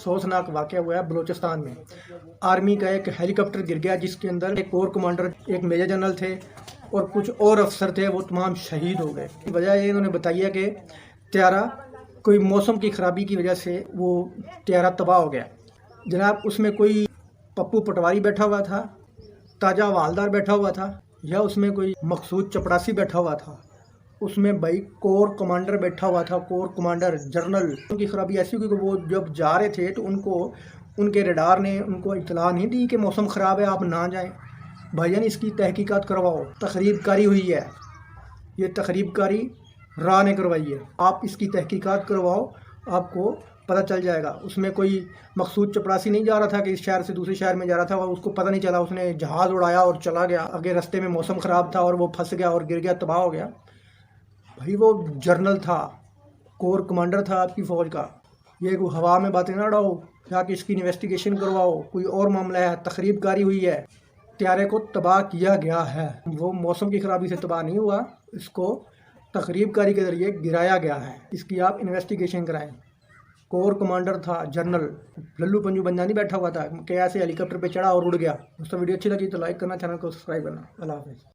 अफसोसनाक वाक़या हुआ है बलूचिस्तान में। आर्मी का एक हेलीकॉप्टर गिर गया जिसके अंदर एक कोर कमांडर, एक मेजर जनरल थे और कुछ और अफसर थे, वो तमाम शहीद हो गए। वजह ये इन्होंने बताई है कि त्यारा कोई मौसम की ख़राबी की वजह से वो त्यारा तबाह हो गया। जनाब उसमें कोई पप्पू पटवारी बैठा हुआ था, ताजा हवालदार बैठा हुआ था, या उसमें कोई मकसूद चपड़ासी बैठा हुआ था, उसमें भाई कोर कमांडर बैठा हुआ था, कोर कमांडर जनरल। उनकी खराबी ऐसी हुई कि वो जब जा रहे थे तो उनको उनके रडार ने उनको इत्तला नहीं दी कि मौसम ख़राब है, आप ना जाएं। भाईजान इसकी तहकीकात करवाओ। तखरीबकारी हुई है, ये तखरीबकारी राह ने करवाई है। आप इसकी तहकीकात करवाओ, आपको पता चल जाएगा। उसमें कोई मकसूद चपरासी नहीं जा रहा था कि इस शहर से दूसरे शहर में जा रहा था, उसको पता नहीं चला, उसने जहाज़ उड़ाया और चला गया। आगे रास्ते में मौसम ख़राब था और वो फंस गया और गिर गया, तबाह हो गया। भाई वो जर्नल था, कोर कमांडर था आपकी फ़ौज का। ये कोई हवा में बातें ना उड़ाओ, जाके इसकी इन्वेस्टिगेशन करवाओ। कोई और मामला है, तखरीबकारी हुई है, त्यारे को तबाह किया गया है। वो मौसम की ख़राबी से तबाह नहीं हुआ, इसको तखरीबकारी के ज़रिए गिराया गया है। इसकी आप इन्वेस्टिगेशन कराएं। कोर कमांडर था जनरल, लल्लू पंजू बंदा नहीं बैठा हुआ था कि ऐसे हेलीकॉप्टर पे चढ़ा और उड़ गया। दोस्तों वीडियो अच्छी लगी तो लाइक करना, चैनल को सब्सक्राइब करना। अल्लाह हाफ़िज़।